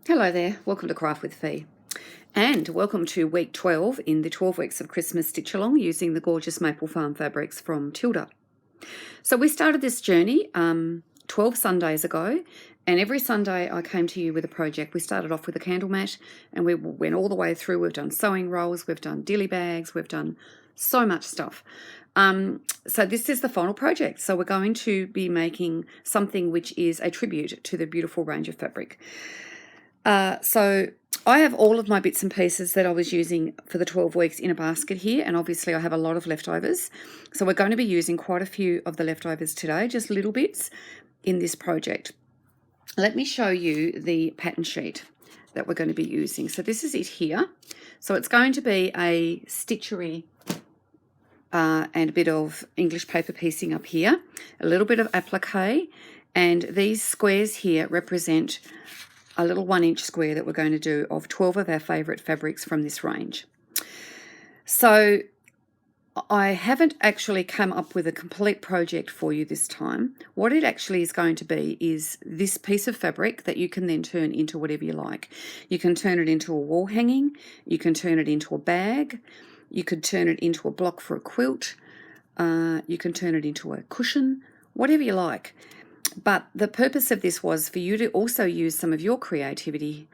Hello there, welcome to Craft with Fee, and welcome to week 12 in the 12 weeks of Christmas stitch along using the gorgeous Maple Farm fabrics from Tilda. So we started this journey 12 Sundays ago, and every Sunday I came to you with a project. We started off with a candle mat and we went all the way through. We've done sewing rolls, we've done dilly bags, we've done so much stuff. So this is the final project. So we're going to be making something which is a tribute to the beautiful range of fabric. So I have all of my bits and pieces that I was using for the 12 weeks in a basket here, and obviously I have a lot of leftovers. So we're going to be using quite a few of the leftovers today, just little bits in this project. Let me show you the pattern sheet that we're going to be using. So this is it here. So it's going to be a Stitchery and a bit of English paper piecing up here, a little bit of applique, and these squares here represent a little 1-inch square that we're going to do of 12 of our favourite fabrics from this range. So I haven't actually come up with a complete project for you this time. What it actually is going to be is this piece of fabric that you can then turn into whatever you like. You can turn it into a wall hanging, you can turn it into a bag, you could turn it into a block for a quilt, you can turn it into a cushion, whatever you like. But the purpose of this was for you to also use some of your creativity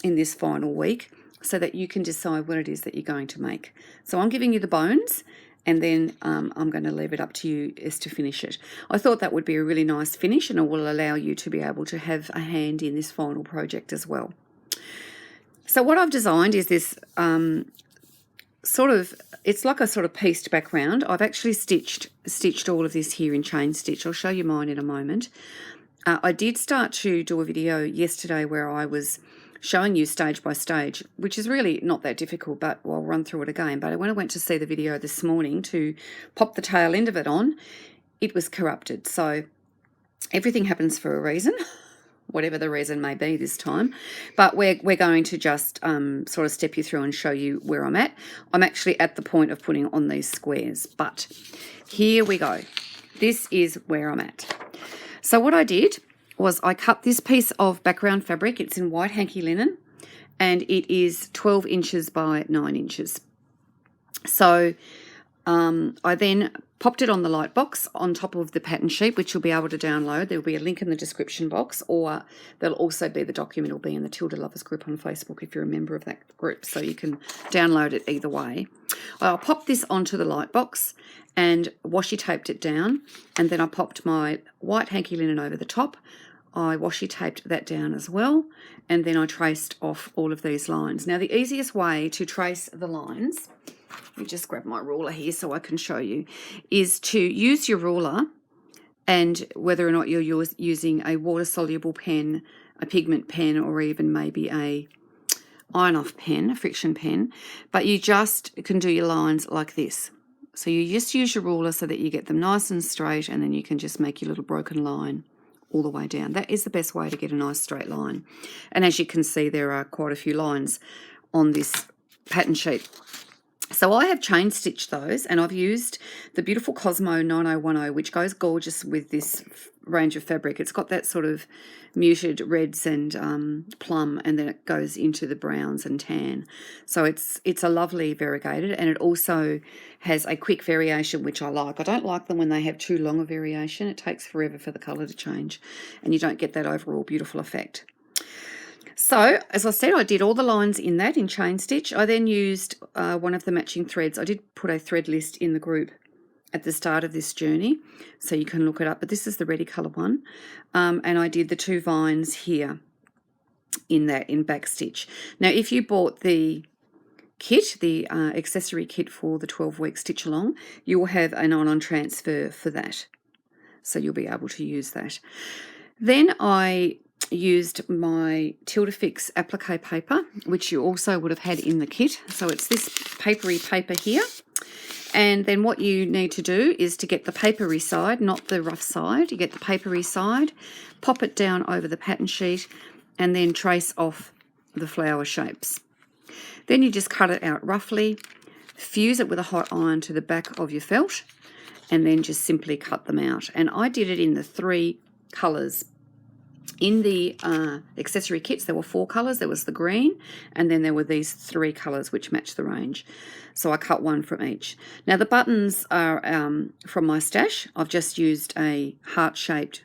in this final week so that you can decide what it is that you're going to make. So I'm giving you the bones, and then I'm going to leave it up to you as to finish it. I thought that would be a really nice finish, and it will allow you to be able to have a hand in this final project as well. So what I've designed is this it's like a sort of pieced background. I've actually stitched all of this here in chain stitch. I'll show you mine in a moment. I did start to do a video yesterday where I was showing you stage by stage, which is really not that difficult, but I'll run through it again. But when I went to see the video this morning to pop the tail end of it on, it was corrupted. So everything happens for a reason, whatever the reason may be this time. But we're going to just sort of step you through and show you where I'm at. I'm actually at the point of putting on these squares, but here we go. This is where I'm at. So what I did was I cut this piece of background fabric. It's in white hanky linen, and it is 12 inches by 9 inches. So I then popped it on the light box on top of the pattern sheet, which you'll be able to download. There will be a link in the description box, or there'll also be the document will be in the Tilda Lovers group on Facebook if you're a member of that group, so you can download it either way. I'll pop this onto the light box and washi taped it down, and then I popped my white hanky linen over the top. I washi taped that down as well, and then I traced off all of these lines. Now the easiest way to trace the lines, let me just grab my ruler here so I can show you, is to use your ruler, and whether or not you're using a water-soluble pen, a pigment pen, or even maybe a iron-off pen, a friction pen, but you just can do your lines like this. So you just use your ruler so that you get them nice and straight, and then you can just make your little broken line all the way down. That is the best way to get a nice straight line. And as you can see, there are quite a few lines on this pattern sheet. So I have chain stitched those, and I've used the beautiful Cosmo 9010, which goes gorgeous with this range of fabric. It's got that sort of muted reds and plum, and then it goes into the browns and tan. So it's a lovely variegated, and it also has a quick variation, which I like. I don't like them when they have too long a variation. It takes forever for the colour to change, and you don't get that overall beautiful effect. So, as I said, I did all the lines in that in chain stitch. I then used one of the matching threads. I did put a thread list in the group at the start of this journey, so you can look it up, but this is the ready colour one. And I did the 2 vines here in back stitch. Now, if you bought the kit, the accessory kit for the 12-week stitch along, you will have an on transfer for that, so you'll be able to use that. Then I used my Tilda Fix applique paper, which you also would have had in the kit. So it's this papery paper here. And then what you need to do is to get the papery side, not the rough side. You get the papery side, pop it down over the pattern sheet, and then trace off the flower shapes. Then you just cut it out roughly, fuse it with a hot iron to the back of your felt, and then just simply cut them out. And I did it in the 3 colours In the accessory kits, there were 4 colours. There was the green, and then there were these 3 colours which match the range. So I cut one from each. Now the buttons are from my stash. I've just used a heart-shaped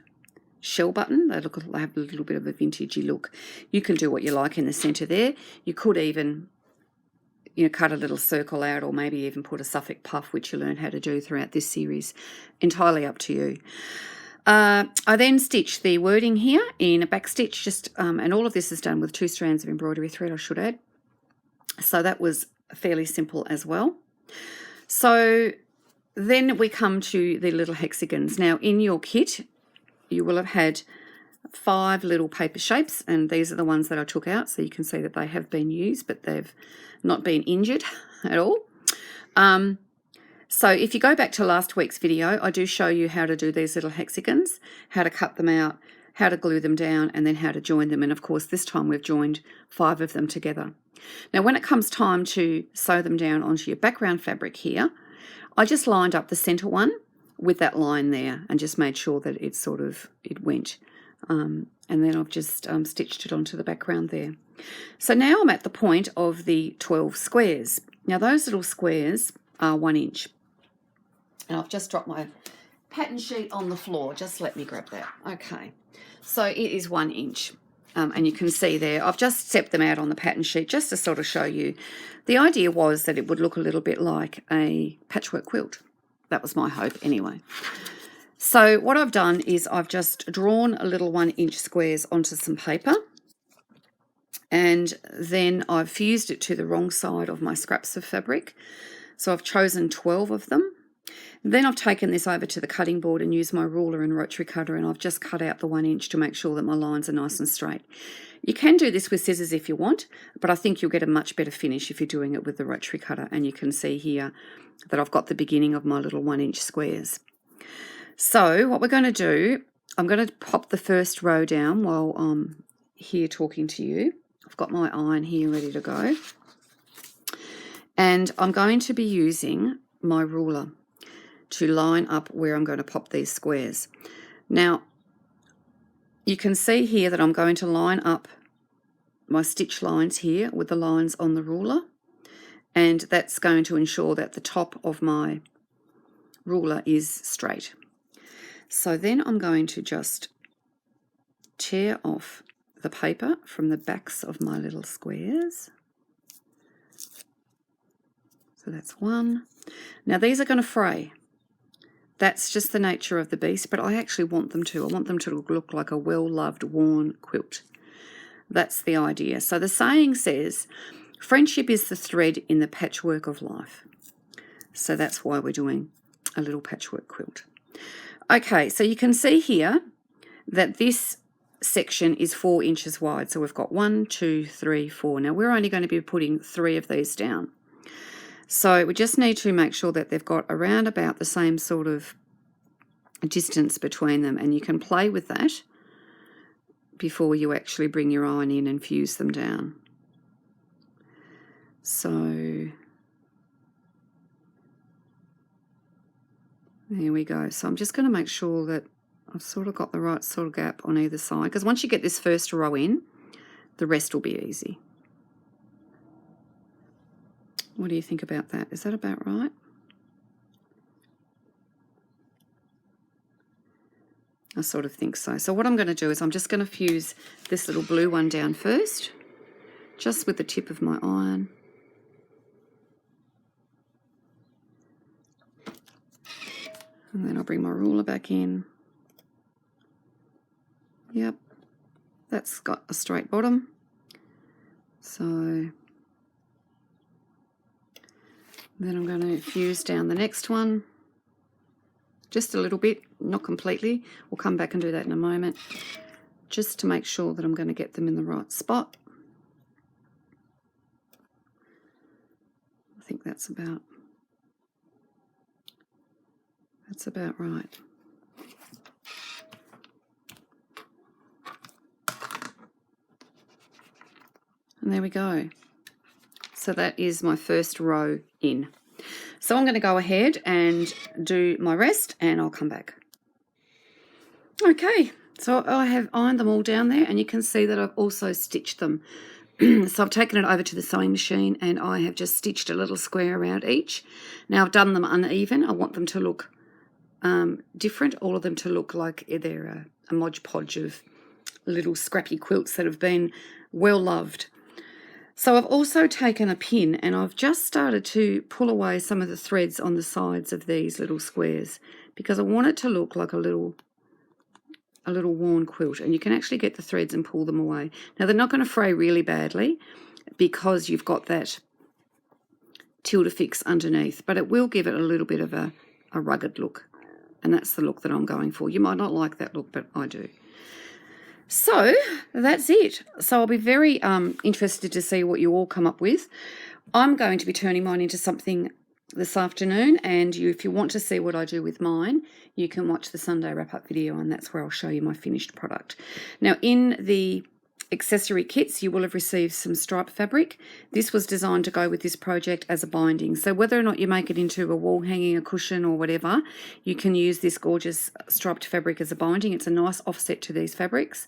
shell button. They have a little bit of a vintagey look. You can do what you like in the centre there. You could even, cut a little circle out, or maybe even put a Suffolk puff, which you learn how to do throughout this series. Entirely up to you. I then stitched the wording here in a back stitch, and all of this is done with 2 strands of embroidery thread, I should add. So that was fairly simple as well. So then we come to the little hexagons. Now in your kit, you will have had 5 little paper shapes, and these are the ones that I took out, so you can see that they have been used, but they've not been injured at all. So if you go back to last week's video, I do show you how to do these little hexagons, how to cut them out, how to glue them down, and then how to join them. And of course, this time we've joined 5 of them together. Now, when it comes time to sew them down onto your background fabric here, I just lined up the center one with that line there and just made sure that it went. And then I've just stitched it onto the background there. So now I'm at the point of the 12 squares. Now those little squares are 1 inch. And I've just dropped my pattern sheet on the floor. Just let me grab that. Okay, so it is 1 inch. And you can see there, I've just stepped them out on the pattern sheet just to sort of show you. The idea was that it would look a little bit like a patchwork quilt. That was my hope anyway. So what I've done is I've just drawn a little 1 inch squares onto some paper, and then I've fused it to the wrong side of my scraps of fabric. So I've chosen 12 of them. Then I've taken this over to the cutting board and used my ruler and rotary cutter, and I've just cut out the 1 inch to make sure that my lines are nice and straight. You can do this with scissors if you want, but I think you'll get a much better finish if you're doing it with the rotary cutter. And you can see here that I've got the beginning of my little 1 inch squares. So what we're going to do, I'm going to pop the first row down while I'm here talking to you. I've got my iron here ready to go. And I'm going to be using my ruler to line up where I'm going to pop these squares. Now, you can see here that I'm going to line up my stitch lines here with the lines on the ruler, and that's going to ensure that the top of my ruler is straight. So then I'm going to just tear off the paper from the backs of my little squares. So that's 1. Now these are going to fray. That's just the nature of the beast, but I actually want them to. I want them to look like a well-loved, worn quilt. That's the idea. So the saying says, friendship is the thread in the patchwork of life. So that's why we're doing a little patchwork quilt. Okay, so you can see here that this section is 4 inches wide. So we've got 1, 2, 3, 4. Now we're only going to be putting 3 of these down. So we just need to make sure that they've got around about the same sort of distance between them, and you can play with that before you actually bring your iron in and fuse them down. So there we go. So I'm just going to make sure that I've sort of got the right sort of gap on either side, because once you get this first row in, the rest will be easy. What do you think about that? Is that about right? I sort of think so. So what I'm going to do is I'm just going to fuse this little blue one down first, just with the tip of my iron. And then I'll bring my ruler back in. Yep, that's got a straight bottom. So then I'm going to fuse down the next one, just a little bit, not completely. We'll come back and do that in a moment, just to make sure that I'm going to get them in the right spot. I think that's about right. And there we go. So that is my first row in. So I'm going to go ahead and do my rest, and I'll come back. Okay, So I have ironed them all down there, and you can see that I've also stitched them. So I've taken it over to the sewing machine and I have just stitched a little square around each. Now I've done them uneven. I want them to look different, all of them to look like they're a Mod Podge of little scrappy quilts that have been well loved. So I've also taken a pin and I've just started to pull away some of the threads on the sides of these little squares because I want it to look like a little worn quilt, and you can actually get the threads and pull them away. Now they're not going to fray really badly because you've got that tilde fix underneath, but it will give it a little bit of a rugged look, and that's the look that I'm going for. You might not like that look, but I do. So that's it. So I'll be very interested to see what you all come up with. I'm going to be turning mine into something this afternoon, and if you want to see what I do with mine, you can watch the Sunday wrap-up video, and that's where I'll show you my finished product. Now, in the accessory kits, you will have received some striped fabric. This was designed to go with this project as a binding, so whether or not you make it into a wall hanging, a cushion or whatever, you can use this gorgeous striped fabric as a binding. It's a nice offset to these fabrics,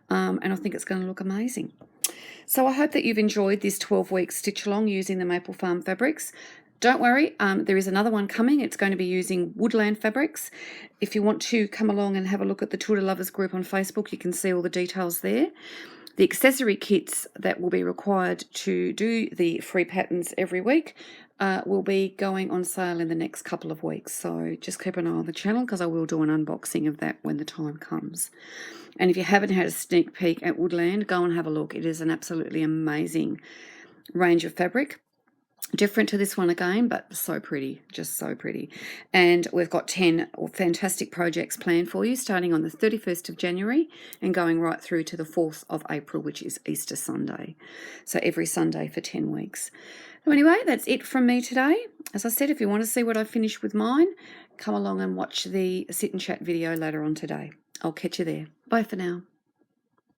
and I think it's going to look amazing. So I hope that you've enjoyed this 12-week stitch along using the Maple Farm fabrics. Don't worry, there is another one coming. It's going to be using woodland fabrics. If you want to come along and have a look at the Twitter Lovers group on Facebook, you can see all the details there. The accessory kits that will be required to do the free patterns every week will be going on sale in the next couple of weeks. So just keep an eye on the channel because I will do an unboxing of that when the time comes. And if you haven't had a sneak peek at Woodland, go and have a look. It is an absolutely amazing range of fabric. Different to this one again, but so pretty, just so pretty. And we've got 10 fantastic projects planned for you, starting on the 31st of January and going right through to the 4th of April, which is Easter Sunday. So every Sunday for 10 weeks. So anyway, that's it from me today. As I said, if you want to see what I finish with mine, come along and watch the sit and chat video later on today. I'll catch you there. Bye for now.